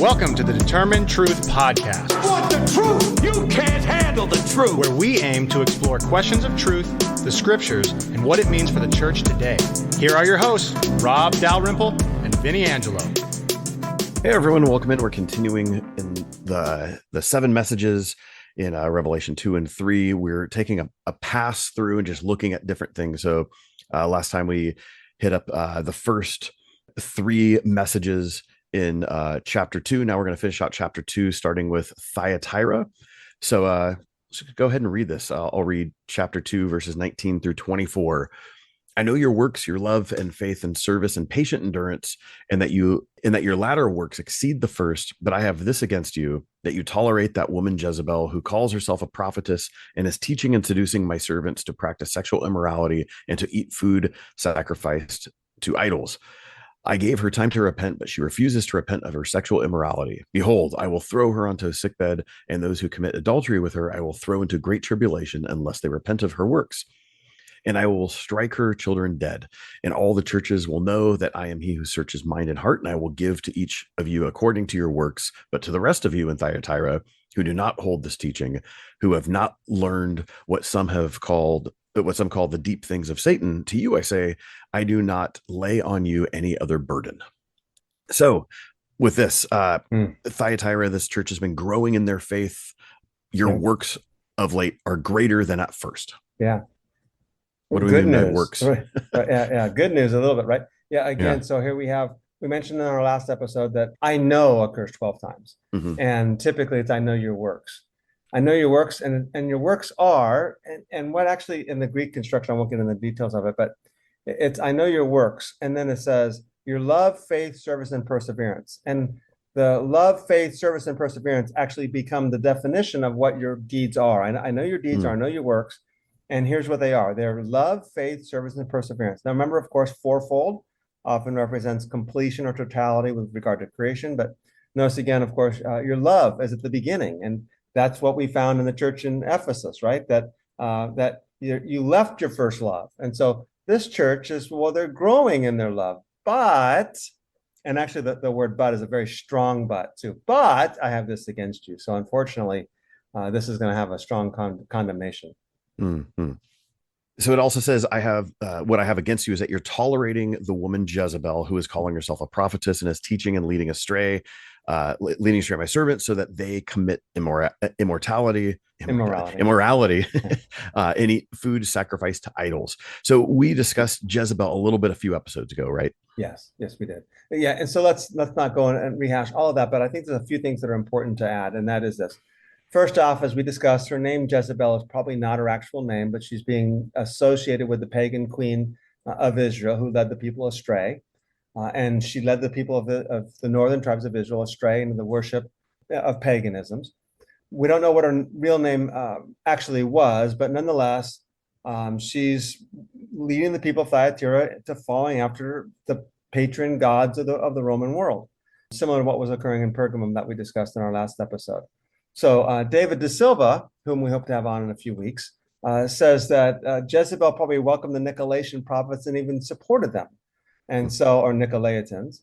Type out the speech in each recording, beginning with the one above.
Welcome to the Determined Truth Podcast. Want the truth? You can't handle the truth. Where we aim to explore questions of truth, the scriptures, and what it means for the church today. Here are your hosts, Rob Dalrymple and Vinnie Angelo. Hey everyone, welcome in. We're continuing in the 7 messages in Revelation 2 and 3. We're taking a pass through and just looking at different things. So last time we hit up the first 3 messages in chapter 2. Now we're going to finish out chapter 2, starting with Thyatira. So go ahead and read this. I'll read chapter 2, verses 19 through 24. I know your works, your love and faith and service and patient endurance, and that your latter works exceed the first. But I have this against you, that you tolerate that woman Jezebel, who calls herself a prophetess and is teaching and seducing my servants to practice sexual immorality and to eat food sacrificed to idols. I gave her time to repent, but she refuses to repent of her sexual immorality. Behold, I will throw her onto a sickbed, and those who commit adultery with her I will throw into great tribulation unless they repent of her works. And I will strike her children dead, and all the churches will know that I am he who searches mind and heart, and I will give to each of you according to your works. But to the rest of you in Thyatira, who do not hold this teaching, who have not learned what some call the deep things of Satan, to you I say, I do not lay on you any other burden. So with this, Thyatira, this church has been growing in their faith. Your works of late are greater than at first. Yeah. What do we mean by works? Right. Yeah. Good news a little bit, right? Yeah. Again, so here we mentioned in our last episode that I know occurs 12 times. Mm-hmm. And typically it's I know your works. I know your works, and your works are, and what actually in the Greek construction, I won't get into the details of it, but it's I know your works. And then it says your love, faith, service, and perseverance. And the love, faith, service, and perseverance actually become the definition of what your deeds are. I know your deeds are, I know your works. And here's what they are. They're love, faith, service, and perseverance. Now remember, of course, fourfold often represents completion or totality with regard to creation. But notice again, of course, your love is at the beginning. And that's what we found in the church in Ephesus, right? That you left your first love. And so this church is, they're growing in their love. But, and actually the word but is a very strong but too. But I have this against you. So unfortunately, this is going to have a strong condemnation. Mm-hmm. So it also says, what I have against you is that you're tolerating the woman Jezebel, who is calling herself a prophetess and is teaching and leading astray my servants, so that they commit immorality and eat food sacrificed to idols. So we discussed Jezebel a little bit a few episodes ago, right? Yes, we did. Yeah, and so let's not go and rehash all of that, but I think there's a few things that are important to add, and that is this. First off, as we discussed, her name Jezebel is probably not her actual name, but she's being associated with the pagan queen of Israel, who led the people astray. And she led the people of the northern tribes of Israel astray into the worship of paganisms. We don't know what her real name actually was, but nonetheless, she's leading the people of Thyatira to following after the patron gods of the Roman world, similar to what was occurring in Pergamum that we discussed in our last episode. So David De Silva, whom we hope to have on in a few weeks, says that Jezebel probably welcomed the Nicolaitans prophets and even supported them. And so, or Nicolaitans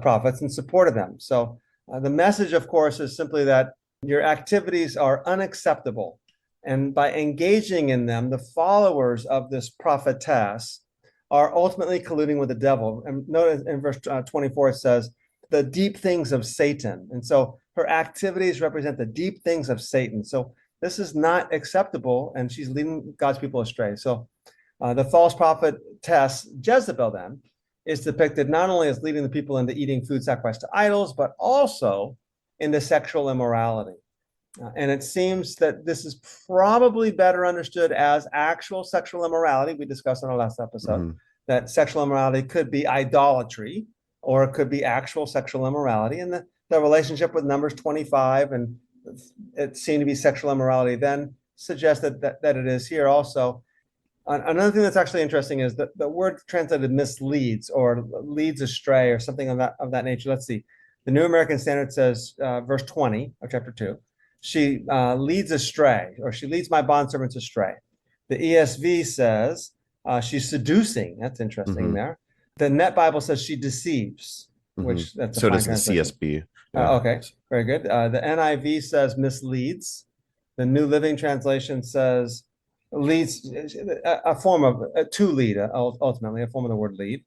prophets, and supported them. So the message, of course, is simply that your activities are unacceptable. And by engaging in them, the followers of this prophetess are ultimately colluding with the devil. And notice in verse 24, it says, the deep things of Satan. And so her activities represent the deep things of Satan. So this is not acceptable, and she's leading God's people astray. So the false prophetess Jezebel then is depicted not only as leading the people into eating food sacrificed to idols, but also into sexual immorality. And it seems that this is probably better understood as actual sexual immorality. We discussed in our last episode that sexual immorality could be idolatry, or it could be actual sexual immorality. And the relationship with Numbers 25, and it seemed to be sexual immorality then, suggests that it is here also. Another thing that's actually interesting is that the word translated misleads or leads astray or something of that nature. Let's see. The New American Standard says, verse 20 of chapter 2, she leads astray, or she leads my bondservants astray. The ESV says she's seducing. That's interesting there. The Net Bible says she deceives, which that's so does the CSB. Okay, very good. The NIV says misleads. The New Living Translation says leads, a form of to lead, ultimately, a form of the word lead.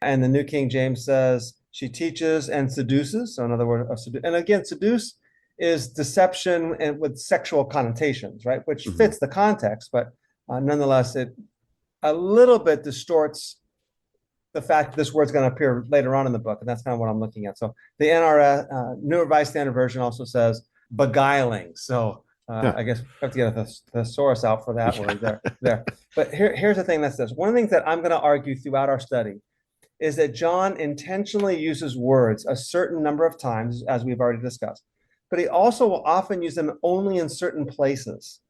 And the New King James says she teaches and seduces. So another word of and again, seduce is deception and with sexual connotations, right? Which fits the context, but nonetheless, it a little bit distorts the fact that this word's going to appear later on in the book, and that's kind of what I'm looking at. So the NRS, New Revised Standard Version, also says beguiling. So I guess we have to get a thesaurus out for that word there. But here's the thing that says, one of the things that I'm going to argue throughout our study is that John intentionally uses words a certain number of times, as we've already discussed, but he also will often use them only in certain places.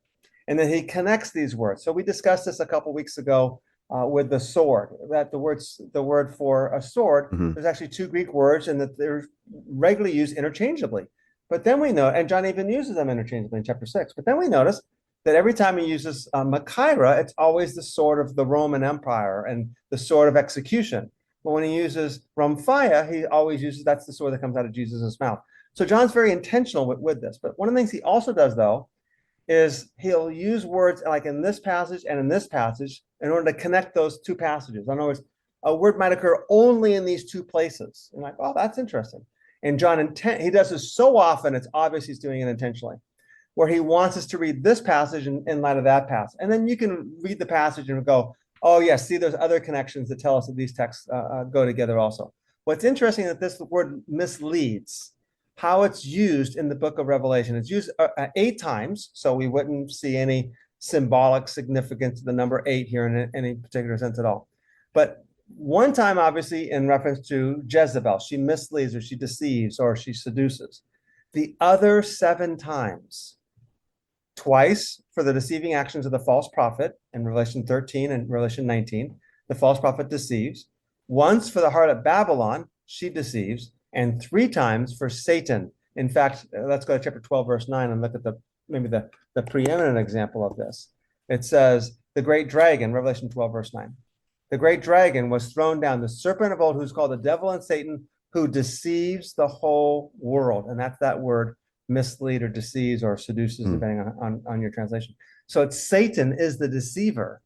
And then he connects these words. So we discussed this a couple weeks ago with the sword, that the word for a sword, there's actually two Greek words and that they're regularly used interchangeably. But then we know, and John even uses them interchangeably in chapter 6, but then we notice that every time he uses Machaira, it's always the sword of the Roman Empire and the sword of execution. But when he uses Rhomphaia, he always uses, that's the sword that comes out of Jesus's mouth. So John's very intentional with this. But one of the things he also does, though, is he'll use words like in this passage and in this passage in order to connect those two passages. In other words, a word might occur only in these two places. And like, oh, that's interesting. And John, he does this so often, it's obvious he's doing it intentionally, where he wants us to read this passage in light of that passage. And then you can read the passage and go, oh, yes, see, there's other connections that tell us that these texts go together also. What's interesting is that this word misleads, how it's used in the book of Revelation. It's used 8 times, so we wouldn't see any symbolic significance to the number 8 here in any particular sense at all. But one time, obviously, in reference to Jezebel, she misleads or she deceives or she seduces. The other 7 times, twice for the deceiving actions of the false prophet in Revelation 13 and Revelation 19, the false prophet deceives. Once for the harlot of Babylon, she deceives. And 3 times for Satan. In fact, let's go to chapter 12, verse 9, and look at maybe the preeminent example of this. It says, the great dragon, Revelation 12, verse 9. The great dragon was thrown down, the serpent of old, who's called the devil and Satan, who deceives the whole world. And that's that word, mislead or deceives or seduces, depending on your translation. So it's Satan is the deceiver.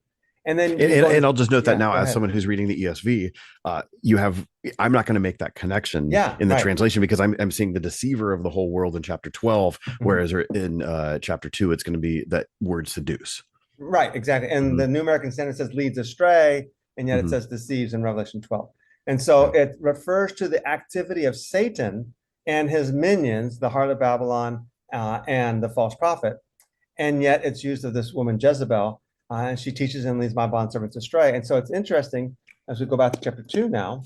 And then and I'll just note that now, as someone who's reading the ESV, I'm not going to make that connection in the translation because I'm seeing the deceiver of the whole world in chapter 12, whereas in chapter 2, it's going to be that word seduce. Right, exactly. And the New American Standard says leads astray, and yet it says deceives in Revelation 12. And so it refers to the activity of Satan and his minions, the harlot of Babylon and the false prophet. And yet it's used of this woman Jezebel, and she teaches and leads my bondservants astray. And so it's interesting, as we go back to chapter 2 now,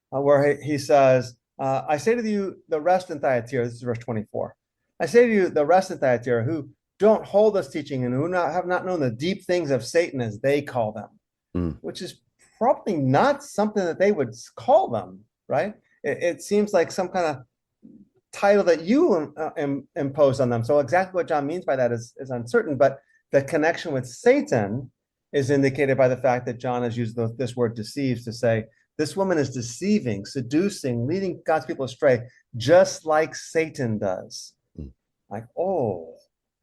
where he says, I say to you, the rest in Thyatira, this is verse 24. I say to you, the rest in Thyatira, who don't hold this teaching and who have not known the deep things of Satan, as they call them, which is probably not something that they would call them, right? It seems like some kind of title that you impose on them. So exactly what John means by that is uncertain, but the connection with Satan is indicated by the fact that John has used this word deceives to say, this woman is deceiving, seducing, leading God's people astray, just like Satan does. Like, oh,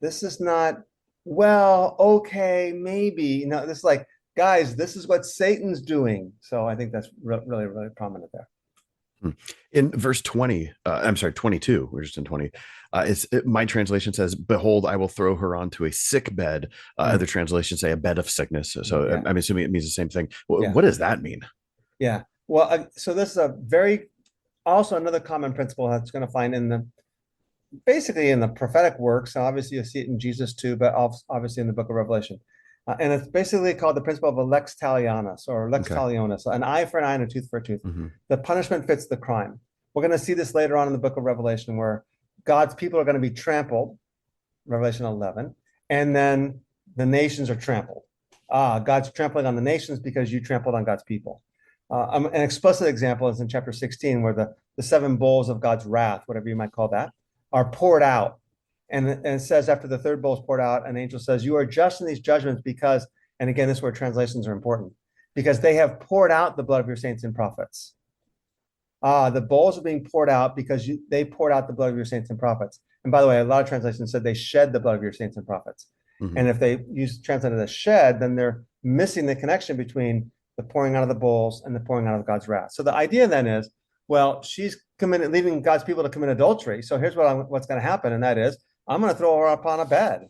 this is not, well, okay, maybe. No, this is like, guys, this is what Satan's doing. So I think that's really, really prominent there. In verse 20, 22, we're just in 20. My translation says, behold, I will throw her onto a sick bed. Other translations say a bed of sickness. So I'm assuming it means the same thing. What does that mean? Yeah. Well, so this is also another common principle that's going to find basically in the prophetic works. Obviously, you see it in Jesus too, but obviously in the book of Revelation. And it's basically called the principle of a lex talionis or lex talionis, an eye for an eye and a tooth for a tooth. The punishment fits the crime. We're going to see this later on in the book of Revelation, where God's people are going to be trampled, Revelation 11, and then the nations are trampled. God's trampling on the nations because you trampled on God's people. An explicit example is in chapter 16, where the 7 bowls of God's wrath, whatever you might call that, are poured out. And it says after the 3rd bowl is poured out, an angel says, you are just in these judgments because, and again, this is where translations are important, because they have poured out the blood of your saints and prophets. the bowls are being poured out because they poured out the blood of your saints and prophets. And by the way, a lot of translations said they shed the blood of your saints and prophets. Mhm. And if they translate it as shed, then they're missing the connection between the pouring out of the bowls and the pouring out of God's wrath. So the idea then is, well, she's leaving God's people to commit adultery. So here's what's going to happen, and that is, I'm going to throw her upon a bed,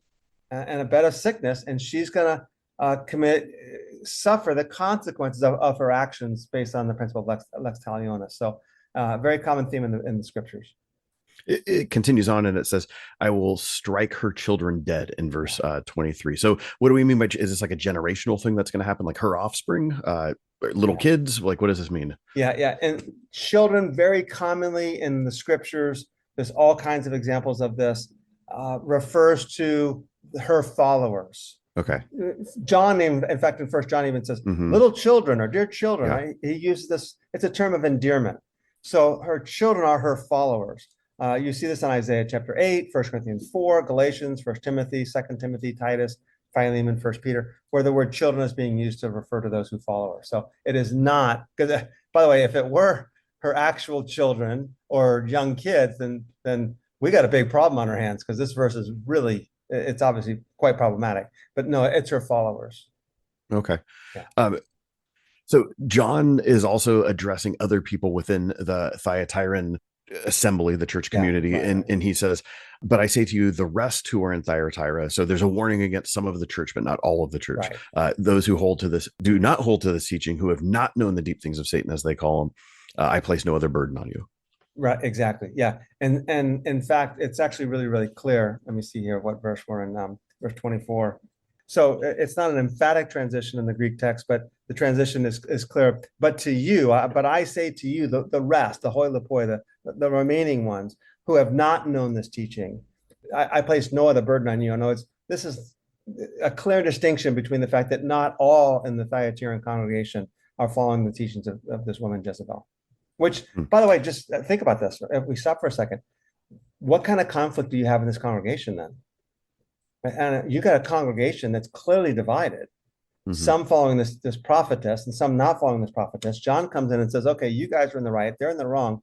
and a bed of sickness, and she's going to suffer the consequences of her actions based on the principle of lex talionis. So very common theme in the scriptures. It continues on and it says, I will strike her children dead in verse 23. So what do we mean by, is this like a generational thing that's going to happen? Like her offspring, little kids? Like, what does this mean? Yeah. And children, very commonly in the scriptures, there's all kinds of examples of this, refers to her followers. Okay. John, in fact, in First John even says, little children or dear children, right? He uses this, it's a term of endearment. So her children are her followers. You see this in Isaiah chapter 8, 1 Corinthians 4, Galatians, 1 Timothy, 2 Timothy, Titus, Philemon, 1 Peter, where the word children is being used to refer to those who follow her. So it is not, because by the way, if it were her actual children or young kids, then we got a big problem on our hands, because this verse is really, it's obviously quite problematic. But no, it's her followers. Okay. Yeah. So John is also addressing other people within the Thyatiran assembly, the church community. And he says, but I say to you, the rest who are in Thyatira. So there's a warning against some of the church, but not all of the church. Right. Those who hold to this, do not hold to this teaching, who have not known the deep things of Satan, as they call them. I place no other burden on you. Right. Exactly. Yeah. And in fact, it's actually really, really clear. Let me see here what verse we're in, verse 24. So it's not an emphatic transition in the Greek text, but the transition is clear. But to you, but I say to you, the rest, the hoi lopoi, the remaining ones who have not known this teaching, I place no other burden on you. I know this is a clear distinction between the fact that not all in the Thyatiran congregation are following the teachings of this woman Jezebel. Which, by the way, just think about this. If we stop for a second, what kind of conflict do you have in this congregation then? And you got a congregation that's clearly divided. Some following this prophetess and some not following this prophetess. John comes in and says, okay, you guys are in the right, they're in the wrong.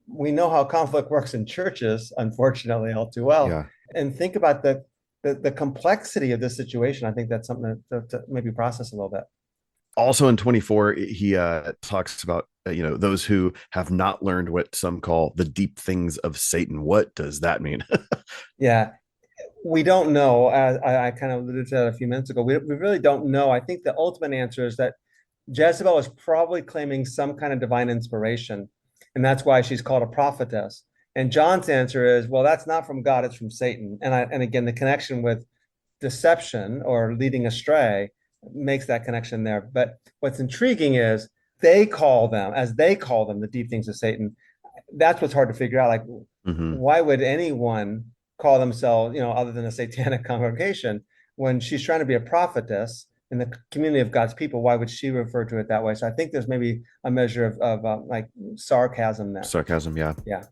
We know how conflict works in churches, unfortunately, all too well. Yeah. And think about the complexity of this situation. I think that's something to maybe process a little bit. Also in 24, he talks about, those who have not learned what some call the deep things of Satan. What does that mean? Yeah. We don't know. I kind of alluded to that a few minutes ago. We really don't know. I think the ultimate answer is that Jezebel is probably claiming some kind of divine inspiration, and that's why she's called a prophetess. And John's answer is, well, that's not from God, it's from Satan. And again, the connection with deception or leading astray makes that connection there. But what's intriguing is they call them the deep things of Satan. That's what's hard to figure out. Like, why would anyone call themselves, other than a satanic congregation, when she's trying to be a prophetess in the community of God's people? Why would she refer to it that way? So I think there's maybe a measure of like sarcasm there. Sarcasm, yeah. Yeah.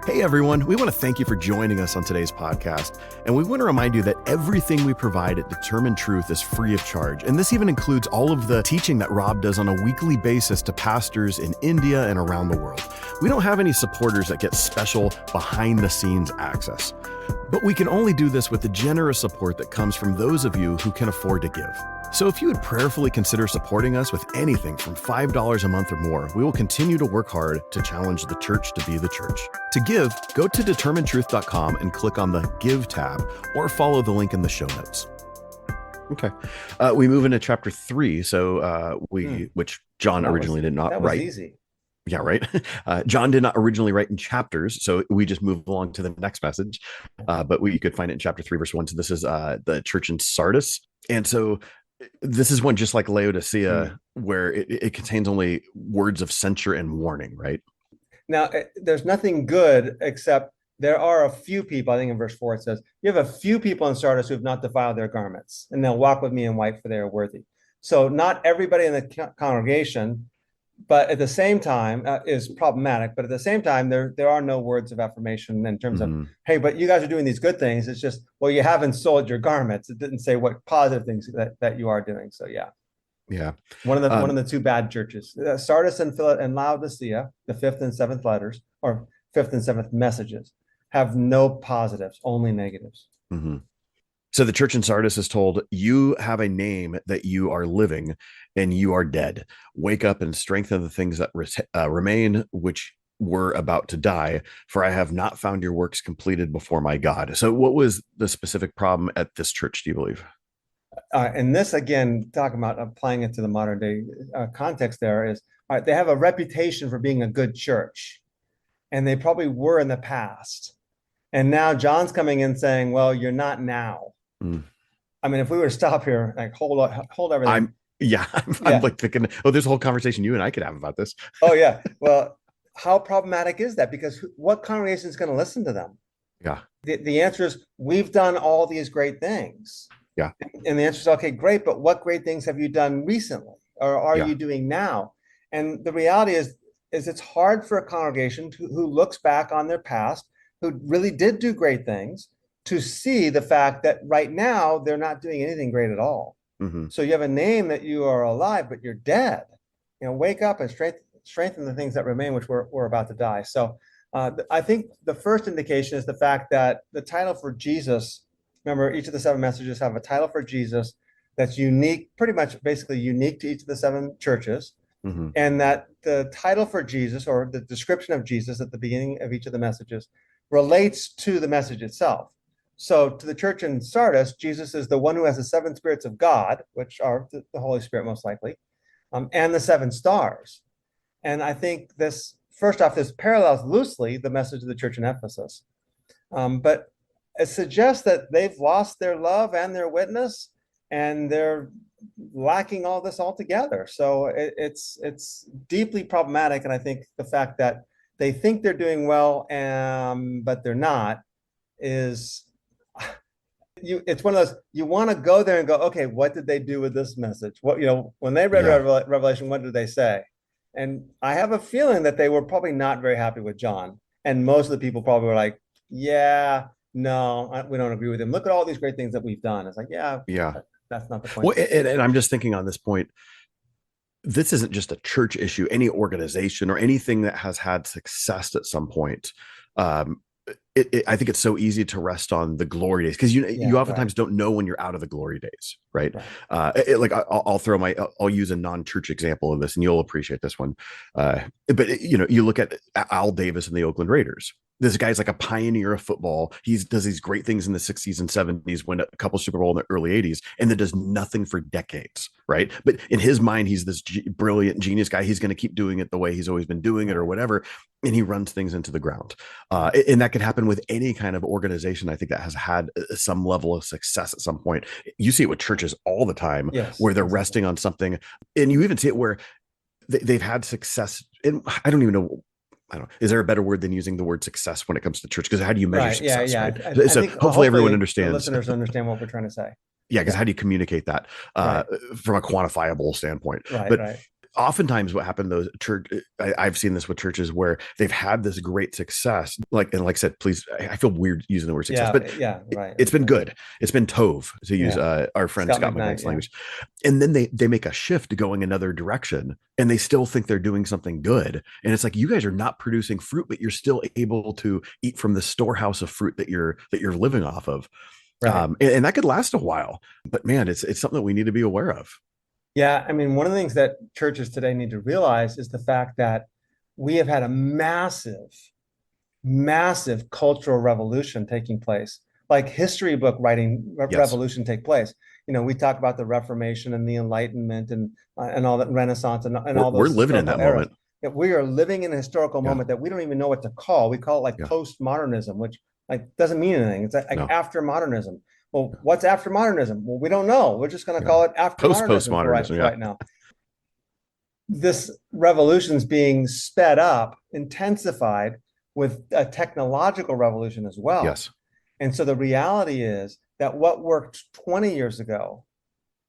Hey everyone, we want to thank you for joining us on today's podcast. And we want to remind you that everything we provide at Determined Truth is free of charge. And this even includes all of the teaching that Rob does on a weekly basis to pastors in India and around the world. We don't have any supporters that get special behind the scenes access. But we can only do this with the generous support that comes from those of you who can afford to give. So if you would prayerfully consider supporting us with anything from $5 a month or more, we will continue to work hard to challenge the church to be the church. To give, go to determinedtruth.com and click on the Give tab, or follow the link in the show notes. Okay. We move into chapter 3. So which John originally did not write. That was easy. Yeah, right. John did not originally write in chapters, so we just move along to the next message. But you could find it in chapter 3, verse 1. So this is the church in Sardis. And so this is one just like Laodicea, where it contains only words of censure and warning, right? Now, there's nothing good except there are a few people. I think in verse 4 it says, you have a few people in Sardis who have not defiled their garments, and they'll walk with me in white, for they are worthy. So not everybody in the congregation, but at the same time is problematic. But at the same time, there are no words of affirmation in terms of, hey, but you guys are doing these good things. It's just, well, you haven't sold your garments. It didn't say what positive things that you are doing. So yeah. Yeah. One of the two bad churches. Sardis and Laodicea, the fifth and seventh letters, or fifth and seventh messages, have no positives, only negatives. Mhm. So the church in Sardis is told, you have a name that you are living and you are dead. Wake up and strengthen the things that remain, which were about to die, for I have not found your works completed before my God. So what was the specific problem at this church, do you believe? And this, again, talking about applying it to the modern day context, there is, all right, they have a reputation for being a good church, and they probably were in the past. And now John's coming in saying, well, you're not now. Mm. I mean, if we were to stop here, like hold everything. I'm like thinking, oh, there's a whole conversation you and I could have about this. Oh, yeah. Well, how problematic is that? Because what congregation is going to listen to them? Yeah. The answer is, we've done all these great things. Yeah. And the answer is, okay, great, but what great things have you done recently, or are you doing now? And the reality is it's hard for a congregation who looks back on their past, who really did do great things, to see the fact that right now they're not doing anything great at all. Mm-hmm. So you have a name that you are alive, but you're dead. Wake up and strengthen the things that remain, which we're about to die. So I think the first indication is the fact that the title for Jesus, remember, each of the seven messages have a title for Jesus that's unique, pretty much basically unique to each of the seven churches. Mm-hmm. And that the title for Jesus, or the description of Jesus at the beginning of each of the messages, relates to the message itself. So to the church in Sardis, Jesus is the one who has the seven spirits of God, which are the Holy Spirit most likely, and the seven stars. And I think this parallels loosely the message of the church in Ephesus. But it suggests that they've lost their love and their witness, and they're lacking all this altogether. So it's deeply problematic. And I think the fact that they think they're doing well, but they're not, it's one of those, you want to go there and go, okay, what did they do with this message? When they read Revelation, what did they say? And I have a feeling that they were probably not very happy with John. And most of the people probably were like, yeah, no, we don't agree with him. Look at all these great things that we've done. It's like, yeah, that's not the point. Well, and I'm just thinking on this point, this isn't just a church issue. Any organization or anything that has had success at some point, I think it's so easy to rest on the glory days, because you oftentimes don't know when you're out of the glory days, right? I'll use a non-church example of this, and you'll appreciate this one. But you look at Al Davis and the Oakland Raiders. This guy's like a pioneer of football. He does these great things in the 60s and 70s, win a couple Super Bowl in the early 80s, and then does nothing for decades, right? But in his mind, he's this brilliant genius guy. He's going to keep doing it the way he's always been doing it or whatever, and he runs things into the ground. And that could happen with any kind of organization, I think, that has had some level of success at some point. You see it with churches all the time, where they're resting on something. And you even see it where they've had success. And I don't even know. Is there a better word than using the word success when it comes to church? Because how do you measure success? Yeah. Right? So hopefully everyone understands. Listeners understand what we're trying to say. Yeah, because how do you communicate that from a quantifiable standpoint? But oftentimes what happened, those church, I've seen this with churches where they've had this great success, like I said, please, I feel weird using the word success, but it's been good. It's been tove, to use our friend Scott McKnight's language. And then they make a shift to going another direction, and they still think they're doing something good. And it's like, you guys are not producing fruit, but you're still able to eat from the storehouse of fruit that you're living off of. And that could last a while, but man, it's something that we need to be aware of. Yeah, I mean, one of the things that churches today need to realize is the fact that we have had a massive cultural revolution taking place, like history book writing revolution take place. We talk about the Reformation and the Enlightenment and all that, Renaissance and all those. We're living in that moment. Yeah, we are living in a historical moment that we don't even know what to call. We call it like postmodernism, which doesn't mean anything. It's like after modernism. Well, what's after modernism? Well, we don't know. We're just going to call it after postmodernism right now. This revolution is being sped up, intensified with a technological revolution as well. Yes. And so the reality is that what worked 20 years ago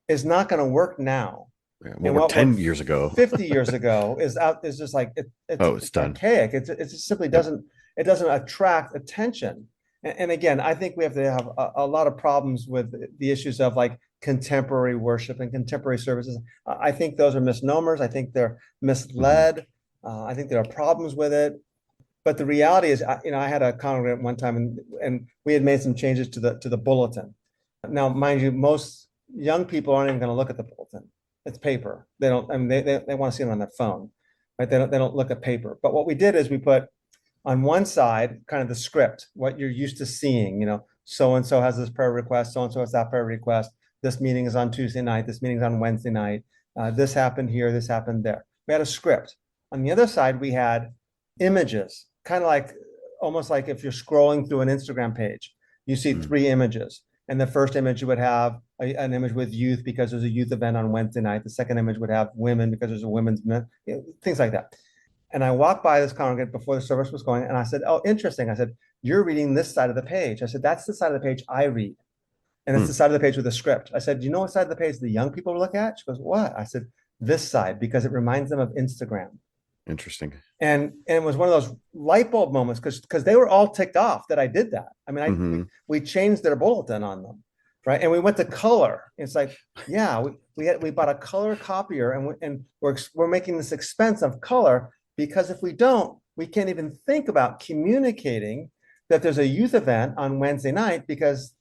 is not going to work now. Yeah, what worked 10 years ago, 50 years ago is just like it's done. Archaic. It just simply doesn't attract attention. And again, I think we have to have a lot of problems with the issues of like contemporary worship and contemporary services. I think those are misnomers. I think they're misled. I think there are problems with it. But the reality is, I had a congregant one time, and we had made some changes to the bulletin. Now, mind you, most young people aren't even going to look at the bulletin. It's paper. They don't. I mean, they want to see it on their phone, right? They don't look at paper. But what we did is we put on one side kind of the script, what you're used to seeing. So and so has this prayer request. So and so has that prayer request. This meeting is on Tuesday night. This meeting is on Wednesday night. This happened here. This happened there. We had a script. On the other side, we had images, kind of like almost like if you're scrolling through an Instagram page, you see three images. And the first image would have an image with youth because there's a youth event on Wednesday night. The second image would have women because there's a women's event, things like that. And I walked by this congregant before the service was going, and I said, "Oh, interesting." I said, "You're reading this side of the page." I said, "That's the side of the page I read. And it's the side of the page with the script." I said, "Do you know what side of the page the young people look at?" She goes, "What?" I said, "This side, because it reminds them of Instagram." Interesting. And it was one of those light bulb moments because they were all ticked off that I did that. I mean, we changed their bulletin on them, right? And we went to color. It's like, yeah, we bought a color copier, and we're making this expense of color, because if we don't, we can't even think about communicating that there's a youth event on Wednesday night, because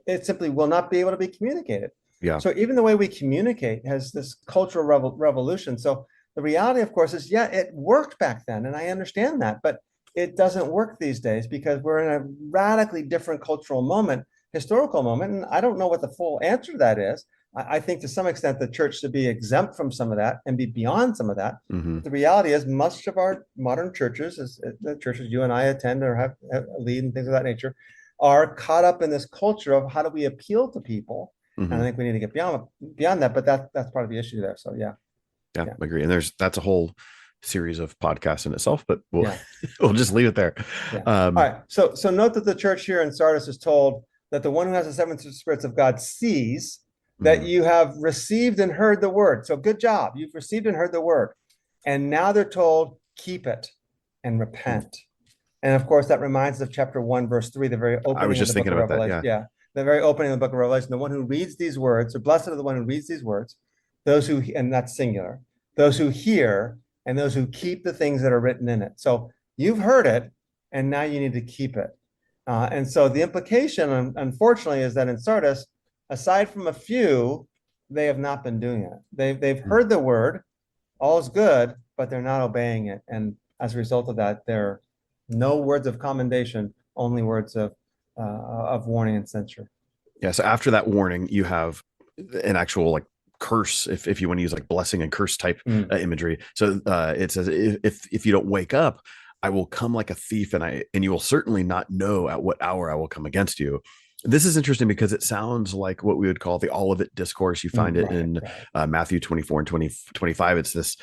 it simply will not be able to be communicated. Yeah. So even the way we communicate has this cultural revolution. So the reality, of course, is, yeah, it worked back then, and I understand that, but it doesn't work these days because we're in a radically different cultural moment, historical moment, and I don't know what the full answer to that is. I think to some extent the church should be exempt from some of that and be beyond some of that. The reality is most of our modern churches, the churches you and I attend or have lead and things of that nature, are caught up in this culture of how do we appeal to people. And I think we need to get beyond that, but that's part of the issue there. So yeah. Yeah, I agree. And that's a whole series of podcasts in itself, but we'll just leave it there. Yeah. All right. So note that the church here in Sardis is told that the one who has the seven spirits of God sees that you have received and heard the word. So good job. You've received and heard the word. And now they're told, keep it and repent. And of course, that reminds us of chapter 1, verse 3, the very opening I was just of the book thinking of about Revelation. that. Yeah. The very opening of the book of Revelation. The one who reads these words, or blessed are the one who reads these words, those who, and that's singular, those who hear and those who keep the things that are written in it. So you've heard it, and now you need to keep it. And so the implication, unfortunately, is that in Sardis, aside from a few, they have not been doing it. They've heard the word, all's good, but they're not obeying it. And as a result of that, there are no words of commendation, only words of warning and censure. Yeah. So after that warning, you have an actual like curse, if you want to use like blessing and curse type imagery. So it says, if you don't wake up, I will come like a thief, and you will certainly not know at what hour I will come against you. This is interesting because it sounds like what we would call the Olivet Discourse. You find it in Matthew 24 and 25. It's this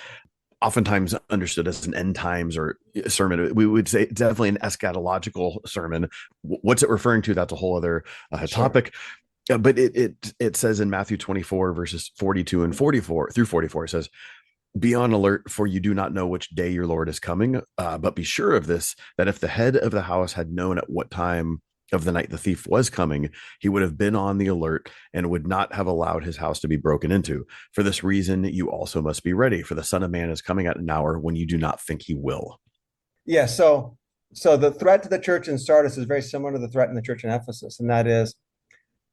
oftentimes understood as an end times or sermon. We would say definitely an eschatological sermon. What's it referring to? That's a whole other topic. But it says in Matthew 24 verses 42 and 44 through 44, it says, "Be on alert, for you do not know which day your Lord is coming. But be sure of this, that if the head of the house had known at what time of the night the thief was coming, he would have been on the alert and would not have allowed his house to be broken into. For this reason, you also must be ready, for the Son of Man is coming at an hour when you do not think he will." Yeah. So the threat to the church in Sardis is very similar to the threat in the church in Ephesus, and that is,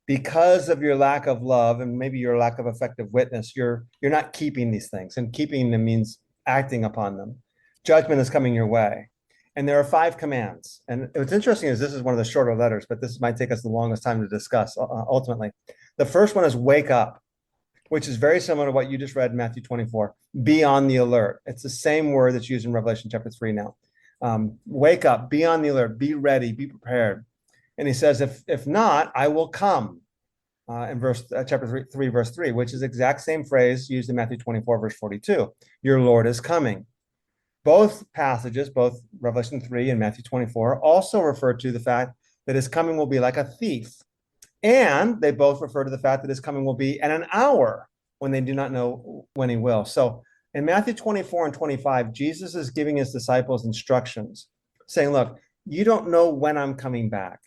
because of your lack of love and maybe your lack of effective witness, you're not keeping these things, and keeping them means acting upon them. Judgment is coming your way. And there are 5 commands. And what's interesting is this is one of the shorter letters, but this might take us the longest time to discuss ultimately. The first one is wake up, which is very similar to what you just read in Matthew 24. Be on the alert. It's the same word that's used in Revelation chapter 3 now. Wake up, be on the alert, be ready, be prepared. And he says, if not, I will come. In chapter 3, verse 3, which is the exact same phrase used in Matthew 24, verse 42. Your Lord is coming. Both passages, both Revelation 3 and Matthew 24, also refer to the fact that his coming will be like a thief. And they both refer to the fact that his coming will be at an hour when they do not know when he will. So in Matthew 24 and 25, Jesus is giving his disciples instructions, saying, look, you don't know when I'm coming back.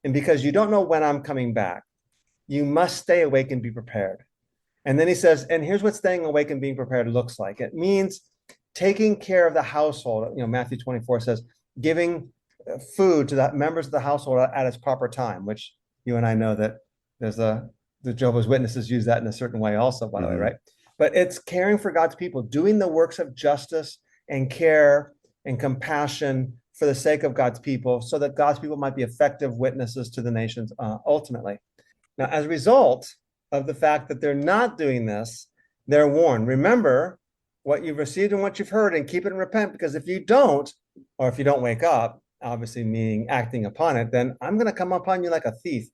And because you don't know when I'm coming back, you must stay awake and be prepared. And then he says, and here's what staying awake and being prepared looks like. It means taking care of the household. Matthew 24 says, giving food to the members of the household at its proper time, which you and I know that there's the Jehovah's Witnesses use that in a certain way also, by the way, right? But it's caring for God's people, doing the works of justice and care and compassion for the sake of God's people, so that God's people might be effective witnesses to the nations ultimately. Now, as a result of the fact that they're not doing this, they're warned. Remember what you've received and what you've heard, and keep it and repent, because if you don't, or if you don't wake up, obviously meaning acting upon it, then I'm going to come upon you like a thief,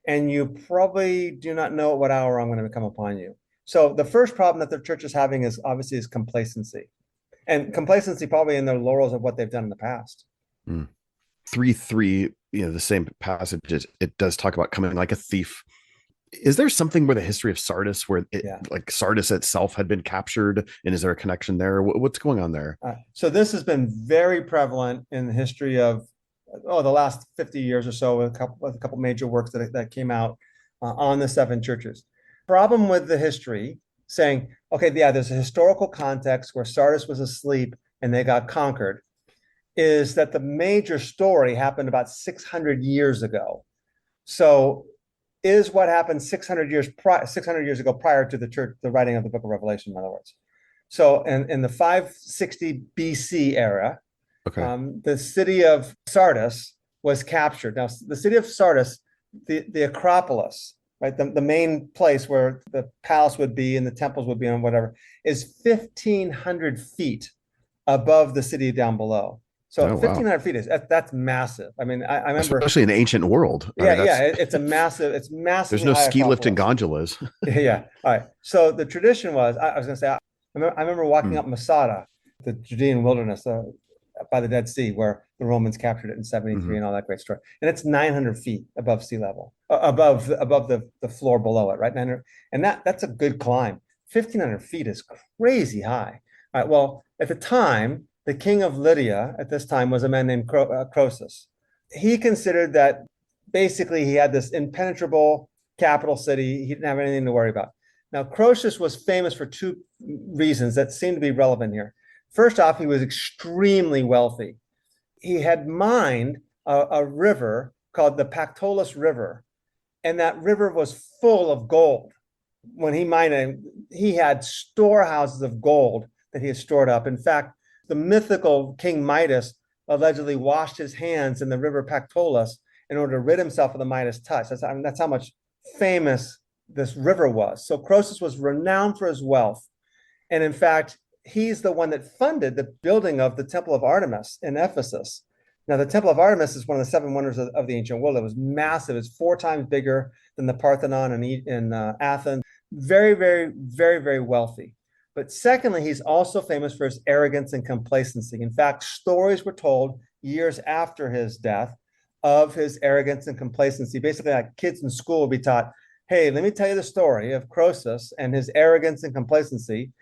and you probably do not know at what hour I'm going to come upon you. So the first problem that the church is having is obviously complacency, and complacency probably in their laurels of what they've done in the past. 3:3, the same passages, it does talk about coming like a thief. Is there something with the history of Sardis where like Sardis itself had been captured, and is there a connection there? What's going on there? So this has been very prevalent in the history of the last 50 years or so, with a couple major works that came out on the seven churches. Problem with the history saying, okay, there's a historical context where Sardis was asleep and they got conquered, is that the major story happened about 600 years ago. So is what happened 600 years ago prior to the writing of the book of Revelation, in other words. So in the 560 BC era, the city of Sardis was captured. Now, the city of Sardis, the Acropolis, right, the main place where the palace would be and the temples would be and whatever, is 1,500 feet above the city down below. So 1,500 feet that's massive. I mean, I remember, especially in the ancient world. It's massive. There's no ski lifting gondolas. Yeah. All right. So the tradition was, I was going to say, I remember walking up Masada, the Judean wilderness by the Dead Sea, where the Romans captured it in 73 and all that great story. And it's 900 feet above sea level, above the floor below it, right? 900, and that's a good climb. 1,500 feet is crazy high. All right. Well, at the time, the king of Lydia at this time was a man named Croesus. He considered that basically he had this impenetrable capital city. He didn't have anything to worry about. Now, Croesus was famous for two reasons that seem to be relevant here. First off, he was extremely wealthy. He had mined a river called the Pactolus River, and that river was full of gold. When he mined it, he had storehouses of gold that he had stored up. In fact, the mythical King Midas allegedly washed his hands in the river Pactolus in order to rid himself of the Midas touch. That's how much famous this river was. So Croesus was renowned for his wealth. And in fact, he's the one that funded the building of the Temple of Artemis in Ephesus. Now, the Temple of Artemis is one of the seven wonders of the ancient world. It was massive. It's 4 times bigger than the Parthenon in Athens. Very, very, very, very wealthy. But secondly, he's also famous for his arrogance and complacency. In fact, stories were told years after his death of his arrogance and complacency. Basically, like kids in school would be taught, hey, let me tell you the story of Croesus and his arrogance and complacency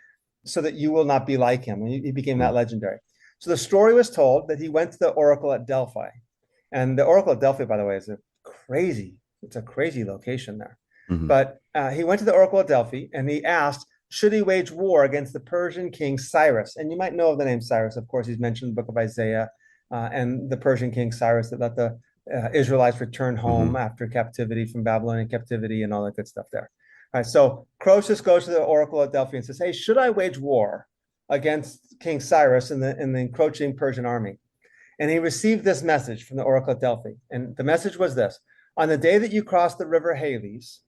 so that you will not be like him. And he became that legendary. So the story was told that he went to the oracle at Delphi. And the oracle at Delphi, by the way, is a crazy location there. But he went to the oracle at Delphi and he asked, should he wage war against the Persian king Cyrus? And you might know of the name Cyrus. Of course, he's mentioned in the book of Isaiah and the Persian king Cyrus that let the Israelites return home after captivity from Babylonian captivity and all that good stuff there. All right, so Croesus goes to the oracle at Delphi and says, hey, should I wage war against King Cyrus and the encroaching Persian army? And he received this message from the oracle at Delphi. And the message was this: on the day that you cross the river Halys,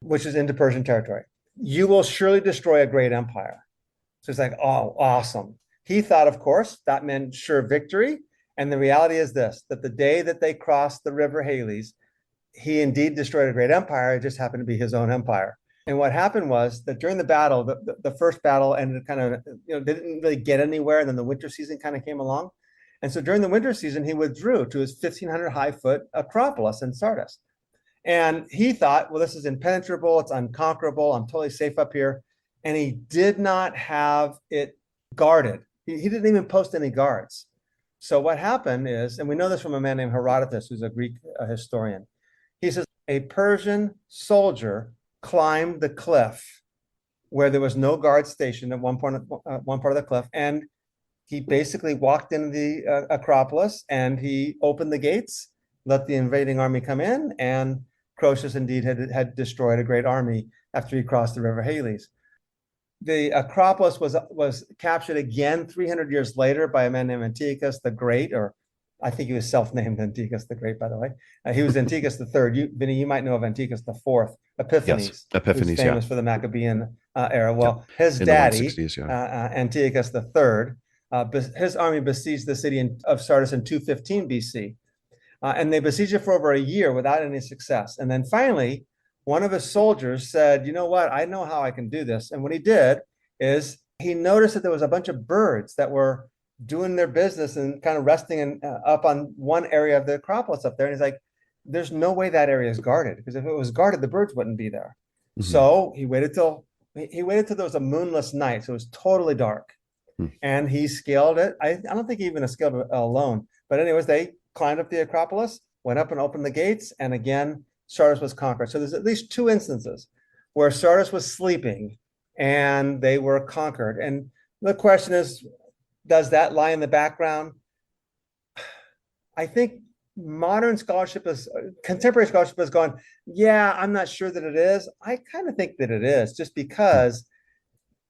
which is into Persian territory, you will surely destroy a great empire. So it's like, oh, awesome. He thought, of course, that meant sure victory. And the reality is this, that the day that they crossed the river Halys, he indeed destroyed a great empire. It just happened to be his own empire. And what happened was that during the battle, the first battle ended kind of, didn't really get anywhere. And then the winter season kind of came along. And so during the winter season, he withdrew to his 1,500 high foot Acropolis in Sardis. And he thought, well, this is impenetrable. It's unconquerable. I'm totally safe up here. And he did not have it guarded. He didn't even post any guards. So what happened is, and we know this from a man named Herodotus, who's a Greek historian. He says a Persian soldier climbed the cliff where there was no guard stationed at one part of the cliff, and he basically walked into the Acropolis and he opened the gates, let the invading army come in, and Croesus indeed had destroyed a great army after he crossed the river Halys. The Acropolis was captured again 300 years later by a man named Antiochus the Great, or I think he was self-named Antiochus the Great, by the way. He was Antiochus the Third. Vinnie, you might know of Antiochus the Fourth, Epiphanes. Yes, Epiphanes, who's famous for the Maccabean era. Well, his daddy, 160s, Antiochus the Third, his army besieged the city of Sardis in 215 BC. And they besieged it for over a year without any success. And then finally, one of his soldiers said, you know what, I know how I can do this. And what he did is he noticed that there was a bunch of birds that were doing their business and kind of resting up on one area of the Acropolis up there. And he's like, there's no way that area is guarded, because if it was guarded, the birds wouldn't be there. Mm-hmm. So he waited till there was a moonless night. So it was totally dark. And he scaled it. I don't think he even scaled it alone. But anyways, they climbed up the Acropolis, went up and opened the gates, and again, Sardis was conquered. So there's at least two instances where Sardis was sleeping and they were conquered. And the question is, does that lie in the background? I think contemporary scholarship has gone, yeah, I'm not sure that it is. I kind of think that it is, just because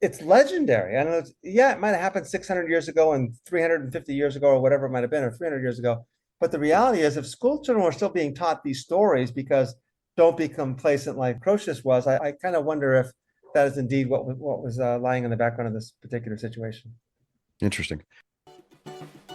it's legendary. I don't know. It might have happened 600 years ago and 350 years ago, or whatever it might have been, or 300 years ago. But the reality is, if school children were still being taught these stories because don't be complacent like Croesus was, I kind of wonder if that is indeed what was lying in the background of this particular situation. Interesting.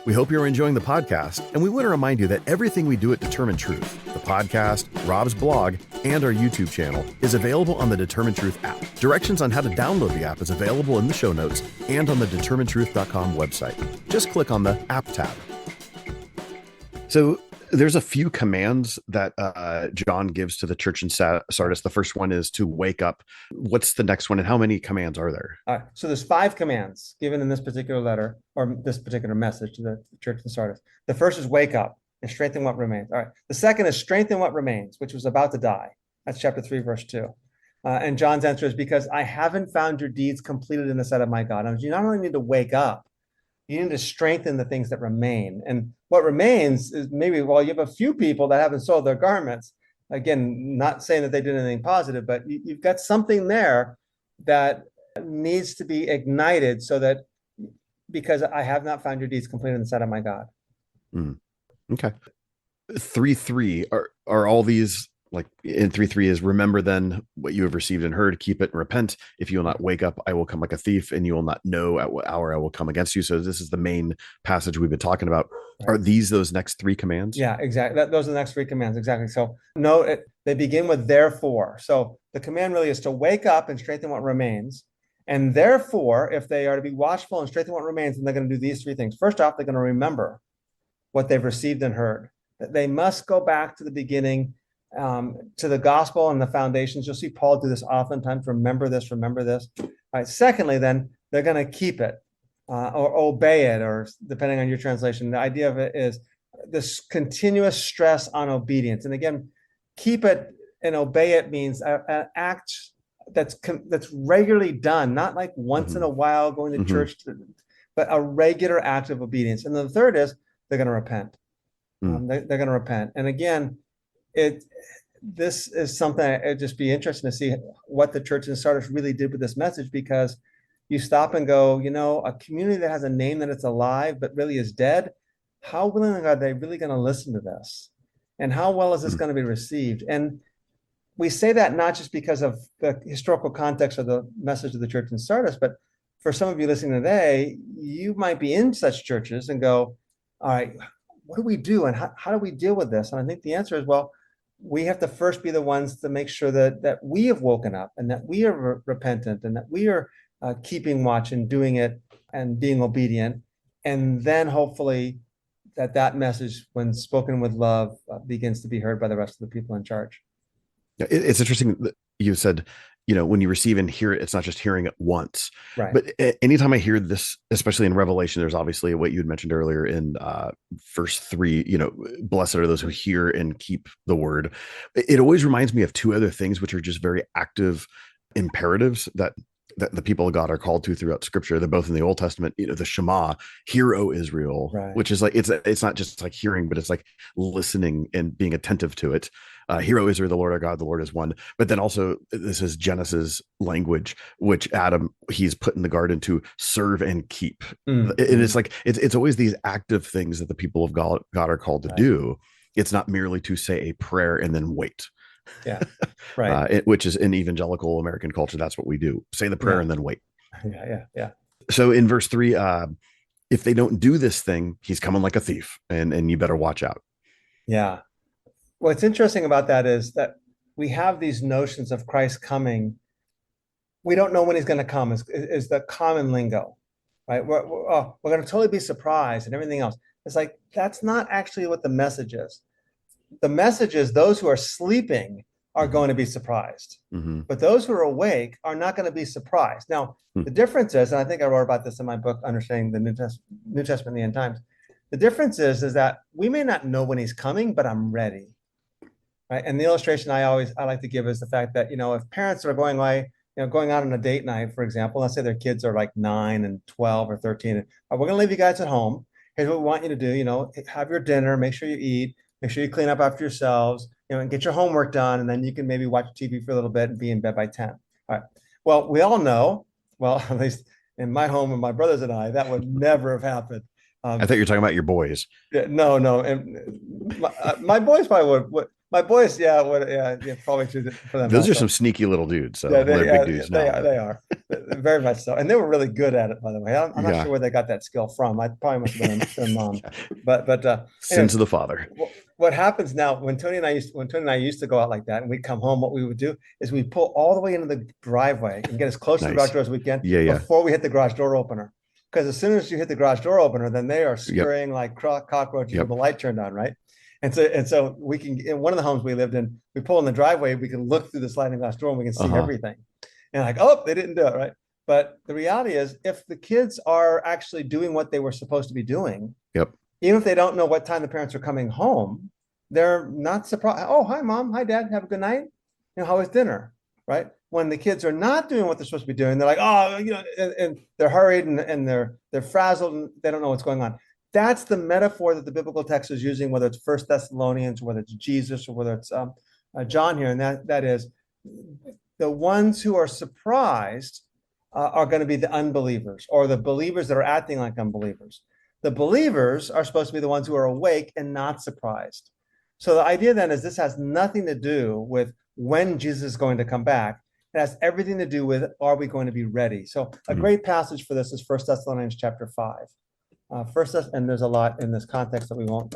We hope you're enjoying the podcast, and we want to remind you that everything we do at Determined Truth, the podcast, Rob's blog, and our YouTube channel, is available on the Determined Truth app. Directions on how to download the app is available in the show notes and on the determinedtruth.com website. Just click on the app tab. So there's a few commands that John gives to the church in Sardis. The first one is to wake up. What's the next one, and how many commands are there? All right. So there's 5 commands given in this particular letter, or this particular message to the church in Sardis. The first is wake up and strengthen what remains. All right. The second is strengthen what remains, which was about to die. That's chapter 3, verse 2. And John's answer is, because I haven't found your deeds completed in the sight of my God. And you not only need to wake up, you need to strengthen the things that remain. And what remains is maybe, well, you have a few people that haven't sold their garments. Again, not saying that they did anything positive, but you've got something there that needs to be ignited, so that, because I have not found your deeds completed in the sight of my God. Okay. 3:3 are all these, like in 3:3 is, remember then what you have received and heard, keep it and repent. If you will not wake up, I will come like a thief, and you will not know at what hour I will come against you. So this is the main passage we've been talking about. Right. Are these those next 3 commands? Yeah, exactly. Those are the next 3 commands. Exactly. So no, they begin with therefore. So the command really is to wake up and strengthen what remains. And therefore, if they are to be watchful and strengthen what remains, then they're going to do these 3 things. First off, they're going to remember what they've received and heard. They must go back to the beginning, to the gospel and the foundations. You'll see Paul do this oftentimes. Remember this, remember this. All right. Secondly, then they're going to keep it or obey it, or depending on your translation. The idea of it is this continuous stress on obedience. And again, keep it and obey it means an act that's regularly done, not like once in a while going to church, but a regular act of obedience. And then the third is they're going to repent. They're going to repent. And again, this is something it'd just be interesting to see what the church in Sardis really did with this message, because you stop and go, a community that has a name that it's alive but really is dead, how willing are they really going to listen to this? And how well is this going to be received? And we say that not just because of the historical context of the message of the church in Sardis, but for some of you listening today, you might be in such churches and go, all right, what do we do? And how do we deal with this? And I think the answer is, well, we have to first be the ones to make sure that we have woken up, and that we are repentant, and that we are keeping watch and doing it and being obedient. And then hopefully that message, when spoken with love, begins to be heard by the rest of the people in charge. It's interesting that you said when you receive and hear it, it's not just hearing it once. Right. But anytime I hear this, especially in Revelation, there's obviously what you had mentioned earlier in verse 3, blessed are those who hear and keep the word. It always reminds me of two other things, which are just very active imperatives that the people of God are called to throughout scripture. They're both in the Old Testament, the Shema, hear, O Israel, Right. which is like, it's not just like hearing, but it's like listening and being attentive to it. Hear, O Israel, the Lord our God, the Lord is one. But then also this is Genesis language, which Adam, he's put in the garden to serve and keep. Mm-hmm. And it's like, it's always these active things that the people of God are called to do. It's not merely to say a prayer and then wait. Yeah. Right. Which is in evangelical American culture. That's what we do. Say the prayer and then wait. Yeah. So in verse 3, if they don't do this thing, he's coming like a thief, and you better watch out. Yeah. What's interesting about that is that we have these notions of Christ coming. We don't know when he's going to come is the common lingo, right? We're going to totally be surprised and everything else. It's like, that's not actually what the message is. The message is those who are sleeping are going to be surprised, but those who are awake are not going to be surprised. Now, the difference is, and I think I wrote about this in my book, Understanding the New Testament in the End Times. The difference is that we may not know when he's coming, but I'm ready. Right. And the illustration I like to give is the fact that, if parents are going away, going out on a date night, for example, let's say their kids are like 9 and 12 or 13, and we're going to leave you guys at home. Here's what we want you to do, have your dinner, make sure you eat, make sure you clean up after yourselves, and get your homework done. And then you can maybe watch TV for a little bit and be in bed by 10. All right. Well, we all know, at least in my home and my brothers and I, that would never have happened. I thought you were talking about your boys. No. And my boys probably would. My boys, probably true for them. Those are some sneaky little dudes. So they're big dudes now. They are very much so, and they were really good at it. By the way, I'm not sure where they got that skill from. I probably must have been their mom. But sins of the father. What happens now when Tony and I used to go out like that, and we'd come home, what we would do is we'd pull all the way into the driveway and get as close to the garage door as we can before we hit the garage door opener. Because as soon as you hit the garage door opener, then they are scurrying like cockroaches with the light turned on, right? And so we can, in one of the homes we lived in, we pull in the driveway, we can look through the sliding glass door and we can see everything. And like, oh, they didn't do it, right? But the reality is, if the kids are actually doing what they were supposed to be doing, even if they don't know what time the parents are coming home, they're not surprised. Oh, hi, Mom. Hi, Dad. Have a good night. How was dinner, right? When the kids are not doing what they're supposed to be doing, they're like, oh, and they're hurried and they're frazzled and they don't know what's going on. That's the metaphor that the biblical text is using, whether it's 1 Thessalonians, whether it's Jesus, or whether it's John here. And that is the ones who are surprised are going to be the unbelievers, or the believers that are acting like unbelievers. The believers are supposed to be the ones who are awake and not surprised. So the idea then is this has nothing to do with when Jesus is going to come back. It has everything to do with, are we going to be ready? So a great passage for this is 1 Thessalonians chapter 5. And there's a lot in this context that we won't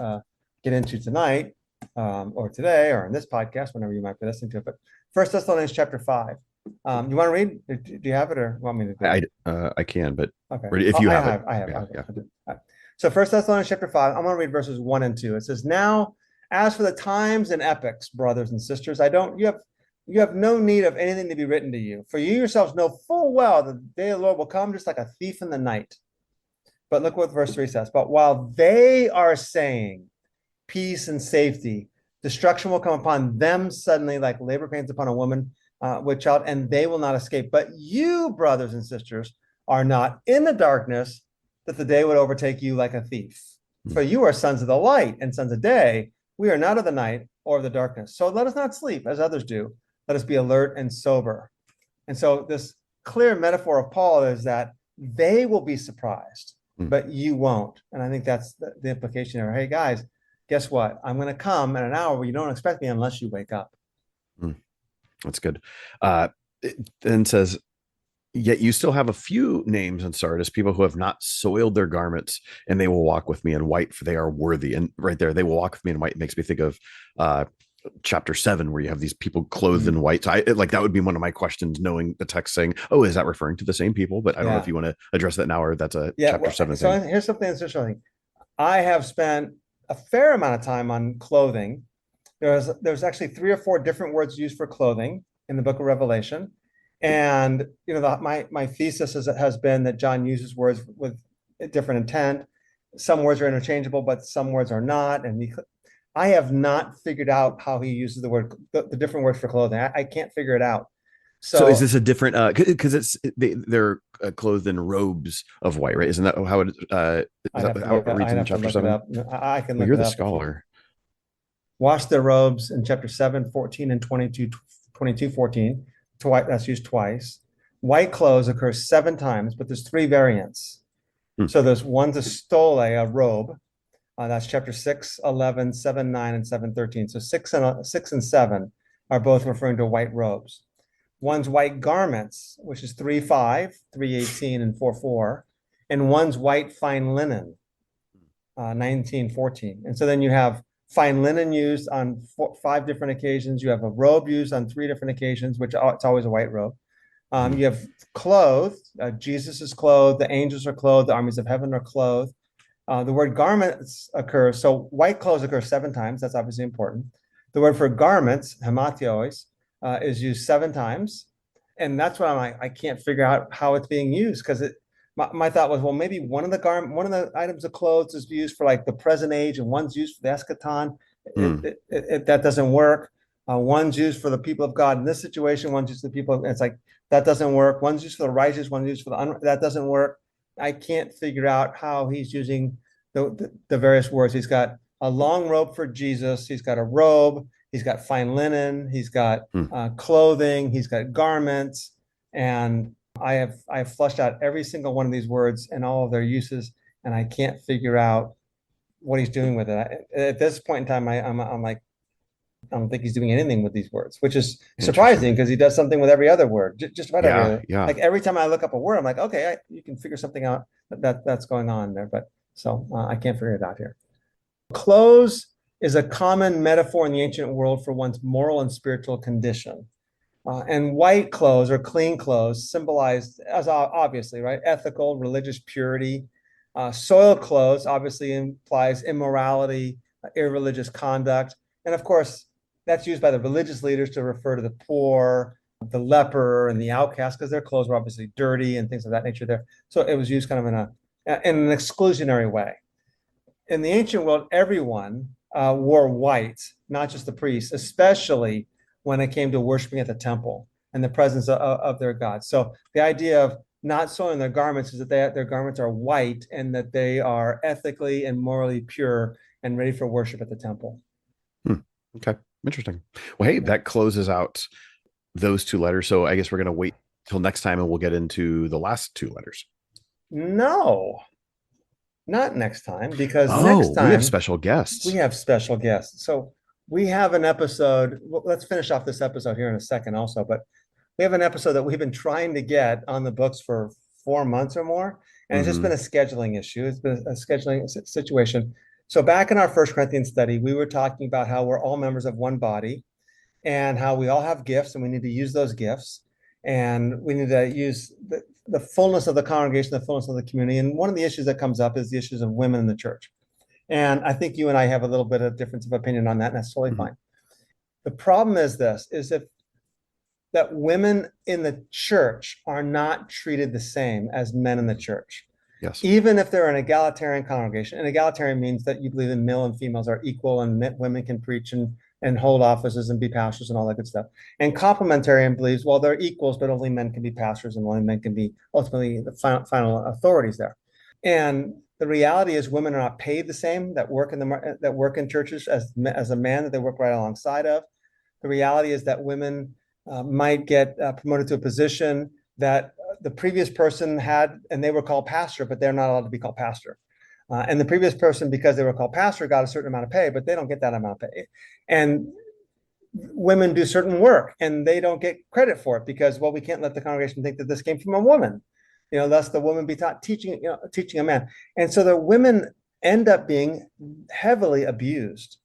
get into tonight or today or in this podcast, whenever you might be listening to it. But 1 Thessalonians chapter 5. You want to read? Do you have it, or want me to do it? I can, but okay. If you have it. I have. Okay. Right. So 1 Thessalonians chapter 5, I'm going to read verses 1 and 2. It says, now, as for the times and epochs, brothers and sisters, you have no need of anything to be written to you, for you yourselves know full well that the day of the Lord will come just like a thief in the night. But look what verse 3 says. But while they are saying peace and safety, destruction will come upon them suddenly like labor pains upon a woman with child, and they will not escape. But you, brothers and sisters, are not in the darkness, that the day would overtake you like a thief. For you are sons of the light and sons of day. We are not of the night or of the darkness. So let us not sleep as others do. Let us be alert and sober. And so this clear metaphor of Paul is that they will be surprised, but you won't. And I think that's the implication here. Hey, guys, guess what? I'm going to come in an hour where you don't expect me unless you wake up. That's good. It then says, yet you still have a few names in Sardis, people who have not soiled their garments, and they will walk with me in white, for they are worthy. And right there, they will walk with me in white makes me think of chapter 7, where you have these people clothed in white. So that would be one of my questions, knowing the text saying, oh, is that referring to the same people? But I don't know if you want to address that now, or that's a chapter 7 so thing. Here's something that's interesting. I have spent a fair amount of time on clothing. There's actually 3 or 4 different words used for clothing in the book of Revelation. And my thesis has been that John uses words with a different intent. Some words are interchangeable, but some words are not. And I have not figured out how he uses the different words for clothing. I can't figure it out. So is So this a different because they're clothed in robes of white, right? Isn't that how it is that how it reads I'd in have to chapter look it 7? up. I can Well, look you're it the up. scholar. Wash their robes in chapter 7, 14, and 22, 14. That's used twice. White clothes occurs 7 times, but there's 3 variants. Hmm. So there's one's a stole, a robe. That's chapter 6, 11, 7, 9, and 7, 13. So 6 and 7 are both referring to white robes. One's white garments, which is 3, 5, 3, 18, and 4, 4. And one's white fine linen, 19, 14. And so then you have fine linen used on 5 different occasions. You have a robe used on 3 different occasions, which it's always a white robe. You have clothed. Jesus is clothed. The angels are clothed. The armies of heaven are clothed. The word garments occurs. So white clothes occur 7 times. That's obviously important. The word for garments, hematios, is used 7 times. And that's why I can't figure out how it's being used, because my thought was, well, maybe one of the items of clothes is used for like the present age, and one's used for the eschaton. That doesn't work. One's used for the people of God in this situation. One's used for the people. It's like that doesn't work. One's used for the righteous. One's used for that doesn't work. I can't figure out how he's using the various words. He's got a long robe for Jesus. He's got a robe. He's got fine linen. He's got clothing. He's got garments. And I have flushed out every single one of these words and all of their uses, and I can't figure out what he's doing with it. At this point in time, I'm like, I don't think he's doing anything with these words, which is surprising because he does something with every other word, just about every other. Yeah. Like every time I look up a word, I'm like, okay, you can figure something out that's going on there. But so I can't figure it out here. Clothes is a common metaphor in the ancient world for one's moral and spiritual condition. And white clothes or clean clothes symbolized, as obviously, right, ethical, religious purity. Soiled clothes obviously implies immorality, irreligious conduct. And of course, that's used by the religious leaders to refer to the poor, the leper, and the outcast, because their clothes were obviously dirty and things of that nature there. So it was used kind of in an exclusionary way. In the ancient world, everyone wore white, not just the priests, especially when it came to worshiping at the temple and the presence of their God. So the idea of not soiling their garments is that their garments are white and that they are ethically and morally pure and ready for worship at the temple. Okay, interesting. Well, hey, that closes out those 2 letters. So I guess we're going to wait till next time and we'll get into the last 2 letters. No, not next time, because next time we have special guests. So we have an episode. Well, let's finish off this episode here in a second also, but we have an episode that we've been trying to get on the books for 4 months or more. And it's just been a scheduling issue. It's been a scheduling situation. So back in our 1 Corinthians study, we were talking about how we're all members of one body and how we all have gifts and we need to use those gifts. And we need to use the fullness of the congregation, the fullness of the community. And one of the issues that comes up is the issues of women in the church. And I think you and I have a little bit of difference of opinion on that, and that's totally fine. The problem is that women in the church are not treated the same as men in the church. Yes. Even if they're an egalitarian congregation. And egalitarian means that you believe in male and females are equal and women can preach and hold offices and be pastors and all that good stuff. And complementarian believes, well, they're equals, but only men can be pastors and only men can be ultimately the final authorities there. And the reality is women are not paid the same that work in churches as a man that they work right alongside of. The reality is that women might get promoted to a position that the previous person had, and they were called pastor, but they're not allowed to be called pastor. And the previous person, because they were called pastor, got a certain amount of pay, but they don't get that amount of pay. And women do certain work and they don't get credit for it because, well, we can't let the congregation think that this came from a woman. Lest the woman be taught teaching a man. And so the women end up being heavily abused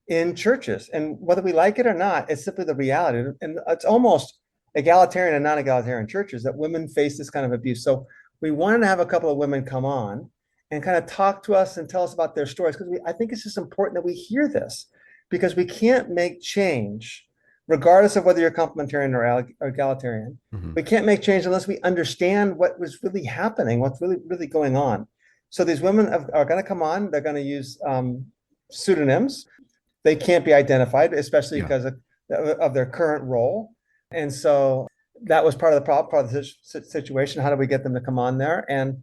in churches. And whether we like it or not, it's simply the reality. And it's almost egalitarian and non-egalitarian churches that women face this kind of abuse. So we wanted to have a couple of women come on and kind of talk to us and tell us about their stories, because I think it's just important that we hear this, because we can't make change regardless of whether you're complementarian or egalitarian. Mhm. We can't make change unless we understand what was really happening, what's really going on. So these women are going to come on. They're going to use pseudonyms. They can't be identified, especially because of their current role. And so that was part of the problem, part of the situation. How do we get them to come on there? And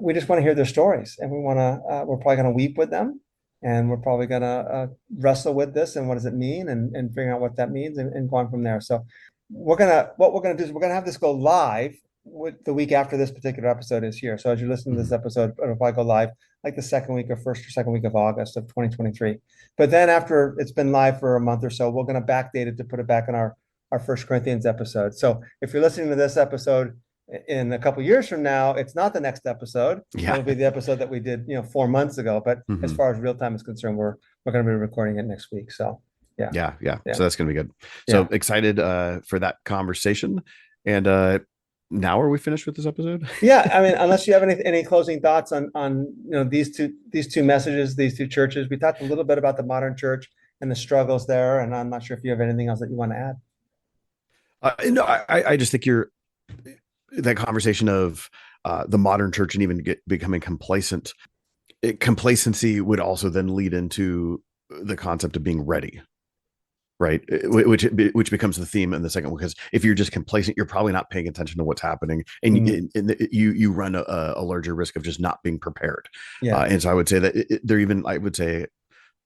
we just want to hear their stories, and we're probably going to weep with them, and we're probably going to wrestle with this and what does it mean, and figuring out what that means, and going from there. So what we're going to do is we're going to have this go live with the week after this particular episode is here. So as you listen to this episode, it'll probably go live like the first or second week of August of 2023. But then after it's been live for a month or so, we're going to backdate it to put it back in our First Corinthians episode. So if you're listening to this episode in a couple of years from now, it's not the next episode. It'll be the episode that we did 4 months ago. But as far as real time is concerned, we're going to be recording it next week. So yeah. So that's going to be good. So excited for that conversation. And now are we finished with this episode? Yeah, I mean, unless you have any closing thoughts on these two messages, these two churches. We talked a little bit about the modern church and the struggles there, and I'm not sure if you have anything else that you want to add. No, I just think that conversation of the modern church and even becoming complacent. Complacency would also then lead into the concept of being ready. Right, which becomes the theme in the second one, because if you're just complacent, you're probably not paying attention to what's happening, and you run a larger risk of just not being prepared. And so I would say that I would say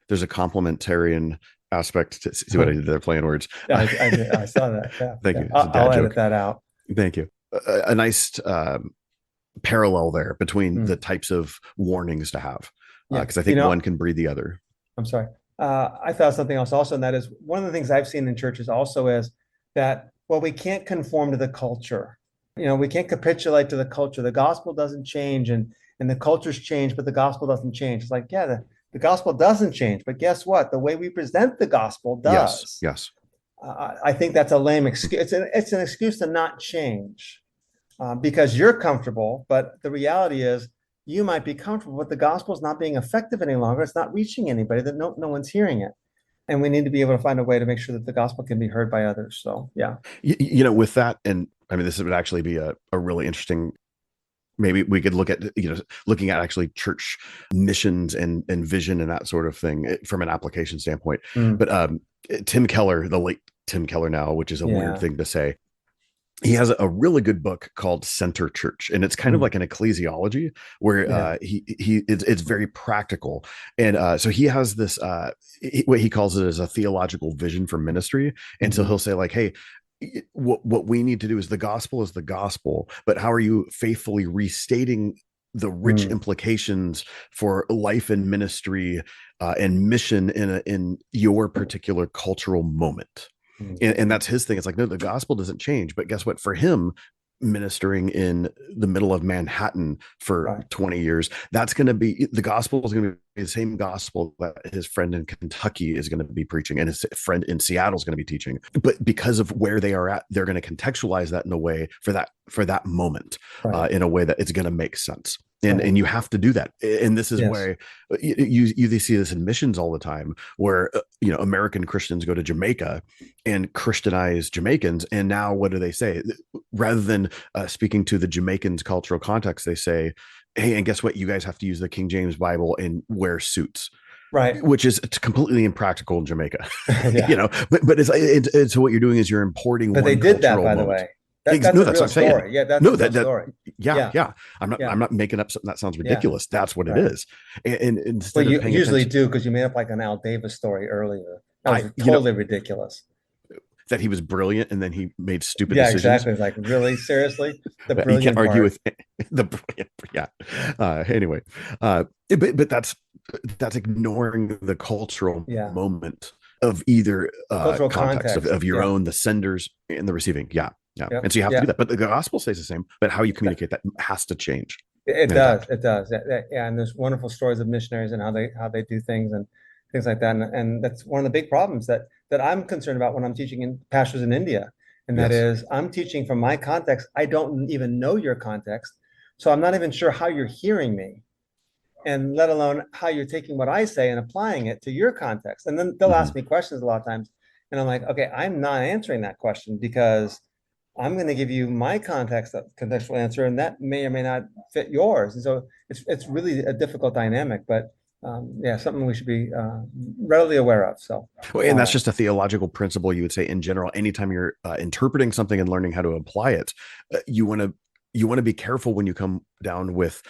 there's a complementarian aspect to see what I did there, playing words. I saw that. Yeah. Thank you. I'll edit that out. Thank you. A nice parallel there between the types of warnings to have, because I think one can breed the other. I'm sorry. I thought something else also, and that is one of the things I've seen in churches also is that, well, we can't conform to the culture. We can't capitulate to the culture. The gospel doesn't change, and the culture's change, but the gospel doesn't change. It's like, the gospel doesn't change, but guess what? The way we present the gospel does. Yes. I think that's a lame excuse. It's an excuse to not change because you're comfortable, but the reality is, you might be comfortable, but the gospel is not being effective any longer. It's not reaching anybody, that no one's hearing it. And we need to be able to find a way to make sure that the gospel can be heard by others. So, yeah. With that, and I mean, this would actually be a really interesting, maybe we could look at, looking at actually church missions and vision and that sort of thing from an application standpoint. But Tim Keller, the late Tim Keller now, which is a weird thing to say, he has a really good book called Center Church, and it's kind of like an ecclesiology where it's very practical. And so he has this what he calls it as a theological vision for ministry. And so he'll say like, hey, what we need to do is the gospel, but how are you faithfully restating the rich implications for life and ministry and mission in your particular cultural moment? And that's his thing. It's like, no, the gospel doesn't change. But guess what? For him, ministering in the middle of Manhattan for 20 years, that's going to be, the gospel is going to be the same gospel that his friend in Kentucky is going to be preaching and his friend in Seattle is going to be teaching. But because of where they are at, they're going to contextualize that in a way for that moment, in a way that it's going to make sense. And you have to do that. And this is where you see this in missions all the time, where American Christians go to Jamaica and Christianize Jamaicans. And now what do they say? Rather than speaking to the Jamaicans' cultural context, they say, hey, and guess what? You guys have to use the King James Bible and wear suits. Right. Which is completely impractical in Jamaica. But it's so what you're doing is you're importing. But they did that, by the way. That's a real story. Yeah, that's a story. Yeah. I'm not making up something that sounds ridiculous. That's what it is. And instead you usually do, because you made up like an Al Davis story earlier. That was totally ridiculous. That he was brilliant and then he made stupid decisions. Yeah, exactly. It's like, really, seriously? The brilliant you can't argue part. with the brilliant. Anyway, but that's ignoring the cultural moment of either context of your own, the senders and the receiving. Yeah. And so you have to do that. But the gospel stays the same, but how you communicate that has to change. It does. Yeah. And there's wonderful stories of missionaries and how they do things and things like that. And that's one of the big problems that I'm concerned about when I'm teaching in pastors in India. And that is, I'm teaching from my context. I don't even know your context. So I'm not even sure how you're hearing me, and let alone how you're taking what I say and applying it to your context. And then they'll ask me questions a lot of times. And I'm like, okay, I'm not answering that question because I'm going to give you my contextual answer, and that may or may not fit yours. And so it's really a difficult dynamic, but yeah, something we should be readily aware of. So, well, and that's just a theological principle you would say in general. Anytime you're interpreting something and learning how to apply it, you want to be careful when you come down with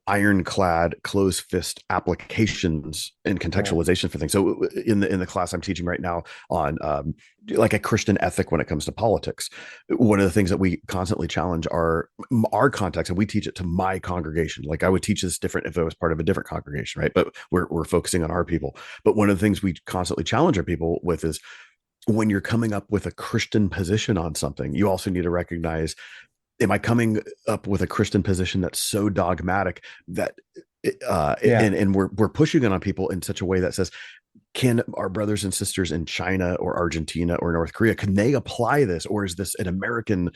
ironclad, closed fist applications and contextualization for things. So in the class I'm teaching right now on like a Christian ethic when it comes to politics, one of the things that we constantly challenge are our context, and we teach it to my congregation. Like I would teach this different if I was part of a different congregation, right? But we're focusing on our people. But one of the things we constantly challenge our people with is when you're coming up with a Christian position on something, you also need to recognize, am I coming up with a Christian position that's so dogmatic that and we're pushing it on people in such a way that says, can our brothers and sisters in China or Argentina or North Korea, can they apply this, or is this an American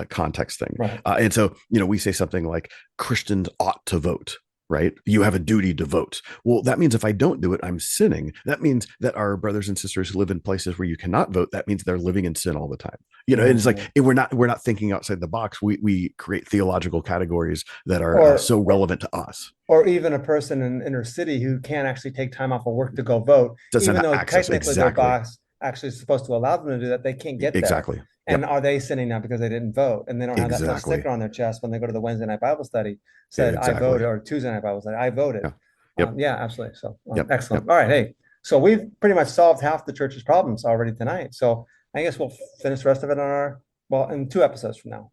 context thing? Right. And so, we say something like Christians ought to vote. Right? You have a duty to vote. Well, that means if I don't do it, I'm sinning. That means that our brothers and sisters who live in places where you cannot vote, that means they're living in sin all the time. And it's like, we're not thinking outside the box. We create theological categories that are so relevant to us. Or even a person in inner city who can't actually take time off of work to go vote, Doesn't even though access, technically their boss actually is supposed to allow them to do that, they can't get there. Exactly. And are they sinning now because they didn't vote? And they don't have that little sticker on their chest when they go to the Wednesday night Bible study, said, I voted, or Tuesday night Bible study, I voted. Yeah, absolutely. So excellent. All right. Hey, so we've pretty much solved half the church's problems already tonight. So I guess we'll finish the rest of it in 2 episodes from now.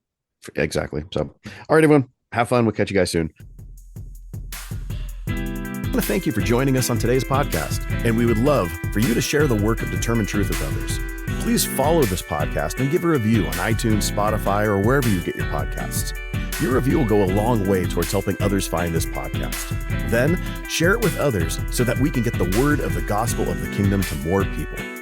Exactly. So, all right, everyone, have fun. We'll catch you guys soon. I want to thank you for joining us on today's podcast, and we would love for you to share the work of Determined Truth with others. Please follow this podcast and give a review on iTunes, Spotify, or wherever you get your podcasts. Your review will go a long way towards helping others find this podcast. Then share it with others so that we can get the word of the gospel of the kingdom to more people.